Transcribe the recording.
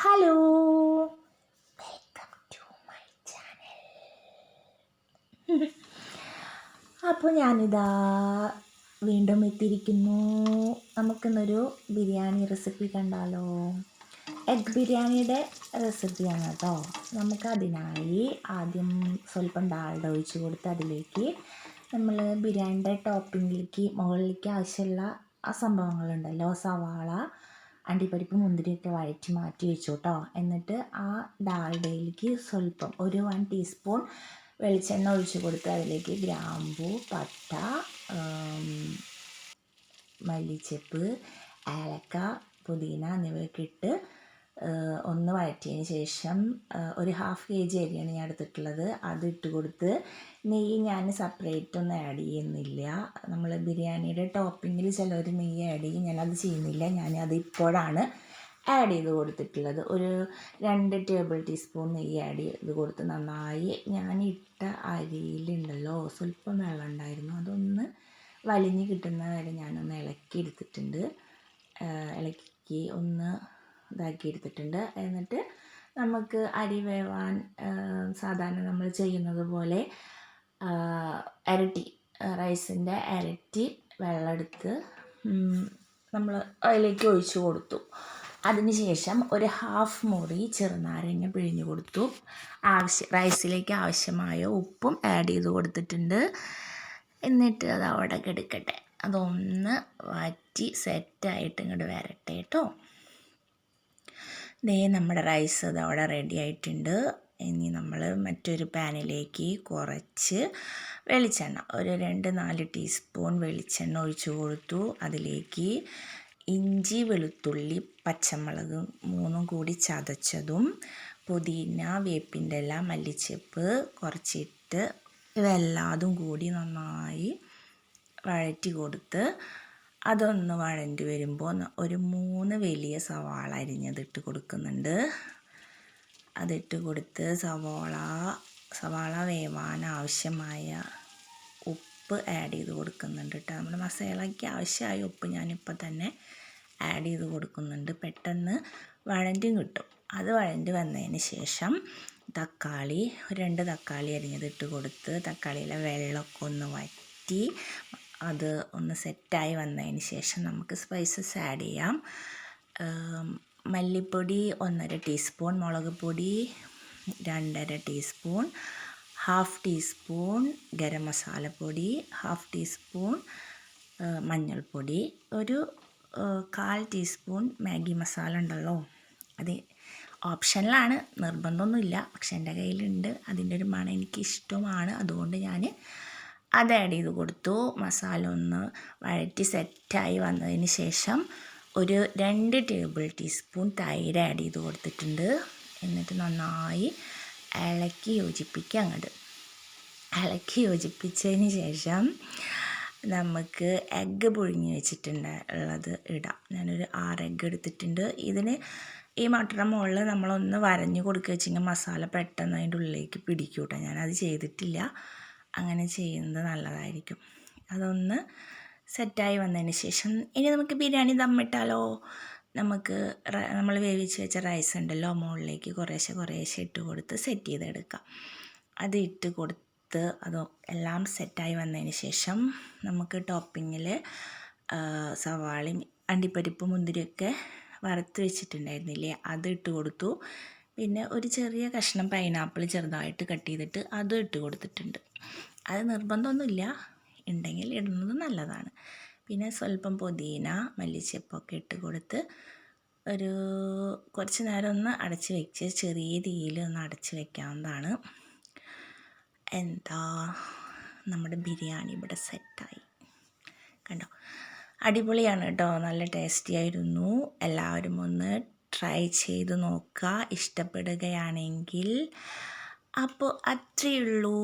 Hello, welcome to my channel. അപ്പോൾ ഞാനിതാ വീണ്ടും എത്തിയിരിക്കുന്നു. നമുക്കിന്നൊരു ബിരിയാണി റെസിപ്പി കണ്ടാലോ? എഗ് ബിരിയാണിയുടെ റെസിപ്പിയാണ് കേട്ടോ. നമുക്കതിനായി ആദ്യം സ്വല്പം ഡാൽഡ ഒഴിച്ച് കൊടുത്ത് അതിലേക്ക് നമ്മൾ ബിരിയാണിയുടെ ടോപ്പിങ്ങിലേക്ക് മുകളിലേക്ക് ആവശ്യമുള്ള ആ സംഭവങ്ങളുണ്ടല്ലോ, സവാള, അണ്ടിപ്പരിപ്പ്, മുന്തിരിയൊക്കെ വഴറ്റി മാറ്റി വെച്ചു കേട്ടോ. എന്നിട്ട് ആ ഡാൽഡയിലേക്ക് സ്വല്പം ഒരു 1 ടീസ്പൂൺ വെളിച്ചെണ്ണ ഒഴിച്ച് കൊടുത്ത് അതിലേക്ക് ഗ്രാമ്പൂ, പട്ട, മല്ലിച്ചപ്പ്, ഏലക്ക, പുതിന എന്നിവയൊക്കെ ഇട്ട് ഒന്ന് വഴറ്റിയതിന് ശേഷം ഒരു 1/2 kg അരിയാണ് ഞാൻ എടുത്തിട്ടുള്ളത്. അത് ഇട്ട് കൊടുത്ത് നെയ്യ് ഞാൻ സെപ്പറേറ്റ് ഒന്നും ആഡ് ചെയ്യുന്നില്ല. നമ്മൾ ബിരിയാണിയുടെ ടോപ്പിങ്ങിൽ ചിലർ നെയ്യ് ആഡ് ചെയ്യും, ഞാനത് ചെയ്യുന്നില്ല. ഞാനത് ഇപ്പോഴാണ് ആഡ് ചെയ്ത് കൊടുത്തിട്ടുള്ളത്. ഒരു 2 ടേബിൾ ടീസ്പൂൺ നെയ്യ് ആഡ് ചെയ്ത് കൊടുത്ത് നന്നായി ഞാൻ ഇട്ട അരിയിലുണ്ടല്ലോ സ്വല്പം വെള്ളം ഉണ്ടായിരുന്നു, അതൊന്ന് വലിഞ്ഞ് കിട്ടുന്ന വരെ ഞാനൊന്ന് ഇളക്കി എടുത്തിട്ടുണ്ട്. ഇളക്കി ഒന്ന് ഇതാക്കി എടുത്തിട്ടുണ്ട്. എന്നിട്ട് നമുക്ക് അരി വേവാൻ സാധാരണ നമ്മൾ ചെയ്യുന്നത് പോലെ റൈസിൻ്റെ ഇരട്ടി വെള്ളം എടുത്ത് നമ്മൾ അതിലേക്ക് ഒഴിച്ചു കൊടുത്തു. അതിനുശേഷം ഒരു 1/2 മുറി ചെറുനാരങ്ങ പിഴിഞ്ഞ് കൊടുത്തു. റൈസിലേക്ക് ആവശ്യമായ ഉപ്പും ആഡ് ചെയ്ത് കൊടുത്തിട്ടുണ്ട്. എന്നിട്ട് അത് അവിടെ കിടക്കട്ടെ, അതൊന്ന് വറ്റി സെറ്റായിട്ട് ഇങ്ങോട്ട് വരട്ടെ കേട്ടോ. ദേ നമ്മുടെ റൈസ് അത് അവിടെ റെഡി ആയിട്ടുണ്ട്. ഇനി നമ്മൾ മറ്റൊരു പാനിലേക്ക് കുറച്ച് വെളിച്ചെണ്ണ, ഒരു 2-4 ടീസ്പൂൺ വെളിച്ചെണ്ണ ഒഴിച്ച് കൊടുത്തു. അതിലേക്ക് ഇഞ്ചി, വെളുത്തുള്ളി, പച്ചമുളക് 3 കൂടി ചതച്ചതും, പുതിന, വേപ്പിൻ്റെ ഇല, മല്ലിച്ചപ്പ് കുറച്ചിട്ട് ഇതെല്ലാതും കൂടി നന്നായി വഴറ്റി കൊടുത്ത് അതൊന്ന് വഴണ്ടി വരുമ്പോൾ ഒരു 3 വലിയ സവാള അരിഞ്ഞതിട്ട് കൊടുക്കുന്നുണ്ട്. അതിട്ട് കൊടുത്ത് സവാള വേവാൻ ആവശ്യമായ ഉപ്പ് ആഡ് ചെയ്ത് കൊടുക്കുന്നുണ്ട് കേട്ടോ. നമ്മുടെ മസാലയ്ക്ക് ആവശ്യമായ ഉപ്പ് ഞാനിപ്പോൾ തന്നെ ആഡ് ചെയ്ത് കൊടുക്കുന്നുണ്ട്. പെട്ടെന്ന് വഴണ്ടും കിട്ടും. അത് വഴണ്ടി വന്നതിന് ശേഷം തക്കാളി, 2 തക്കാളി അരിഞ്ഞതിട്ട് കൊടുത്ത് തക്കാളിയിലെ വെള്ളമൊക്കെ ഒന്ന് വറ്റി അത് ഒന്ന് സെറ്റായി വന്നതിന് ശേഷം നമുക്ക് സ്പൈസസ് ആഡ് ചെയ്യാം. മല്ലിപ്പൊടി 1.5 ടീസ്പൂൺ, മുളക് പൊടി 2.5 ടീസ്പൂൺ, 1/2 ടീസ്പൂൺ ഗരം മസാലപ്പൊടി, 1/2 ടീസ്പൂൺ മഞ്ഞൾപ്പൊടി, ഒരു 1/4 ടീസ്പൂൺ മാഗി മസാല ഉണ്ടല്ലോ, അത് ഓപ്ഷനിലാണ്, നിർബന്ധമൊന്നുമില്ല, പക്ഷെ എൻ്റെ കയ്യിലുണ്ട്. അതിൻ്റെ ഒരു മണം എനിക്കിഷ്ടമാണ്, അതുകൊണ്ട് ഞാൻ അത് ആഡ് ചെയ്ത് കൊടുത്തു. മസാല ഒന്ന് വഴറ്റി സെറ്റായി വന്നതിന് ശേഷം ഒരു 2 ടേബിൾ ടീസ്പൂൺ തൈര് ആഡ് ചെയ്ത് കൊടുത്തിട്ടുണ്ട്. എന്നിട്ട് നന്നായി ഇളക്കി യോജിപ്പിച്ചതിന് ശേഷം നമുക്ക് എഗ്ഗ് പുഴുങ്ങി വെച്ചിട്ടുള്ളത് ഇടാം. ഞാനൊരു 6 എഗ്ഗ് എടുത്തിട്ടുണ്ട്. ഈ മട്ടയുടെ മുകളിൽ നമ്മളൊന്ന് വരഞ്ഞ് കൊടുക്കുക വെച്ചെങ്കിൽ മസാല പെട്ടെന്ന് അതിൻ്റെ ഉള്ളിലേക്ക് പിടിക്കും കേട്ടോ. ഞാനത് ചെയ്തിട്ടില്ല, അങ്ങനെ ചെയ്യുന്നത് നല്ലതായിരിക്കും. അതൊന്ന് സെറ്റായി വന്നതിന് ശേഷം ഇനി നമുക്ക് ബിരിയാണി ദമ്മിട്ടാലോ. നമുക്ക് നമ്മൾ വേവിച്ച് വെച്ച റൈസ് ഉണ്ടല്ലോ, മുകളിലേക്ക് കുറേശ്ശെ ഇട്ട് കൊടുത്ത് സെറ്റ് ചെയ്തെടുക്കാം. അത് ഇട്ട് കൊടുത്ത് എല്ലാം സെറ്റായി വന്നതിന് ശേഷം നമുക്ക് ടോപ്പിങ്ങിൽ സവാളയും അണ്ടിപ്പരിപ്പ്, മുന്തിരിയൊക്കെ വറുത്ത് വെച്ചിട്ടുണ്ടായിരുന്നില്ലേ, അത് ഇട്ട് കൊടുത്തു. പിന്നെ ഒരു ചെറിയ കഷ്ണം പൈനാപ്പിൾ ചെറുതായിട്ട് കട്ട് ചെയ്തിട്ട് അതും ഇട്ട് കൊടുത്തിട്ടുണ്ട്. അത് നിർബന്ധമൊന്നുമില്ല, ഉണ്ടെങ്കിൽ ഇടുന്നത് നല്ലതാണ്. പിന്നെ സ്വല്പം പുതിന, മല്ലിച്ചപ്പൊക്കെ ഇട്ട് കൊടുത്ത് ഒരു കുറച്ച് നേരം ഒന്ന് അടച്ച് വെച്ച് ചെറിയ തീയിൽ ഒന്ന് അടച്ച് വെക്കാവുന്നതാണ്. എന്താ, നമ്മുടെ ബിരിയാണി ഇവിടെ സെറ്റായി കണ്ടോ. അടിപൊളിയാണ് കേട്ടോ, നല്ല ടേസ്റ്റി ആയിരുന്നു. എല്ലാവരും ഒന്ന് ട്രൈ ചെയ്ത് നോക്കുക ഇഷ്ടപ്പെടുകയാണെങ്കിൽ. അപ്പോൾ അത്രയേ ഉള്ളൂ.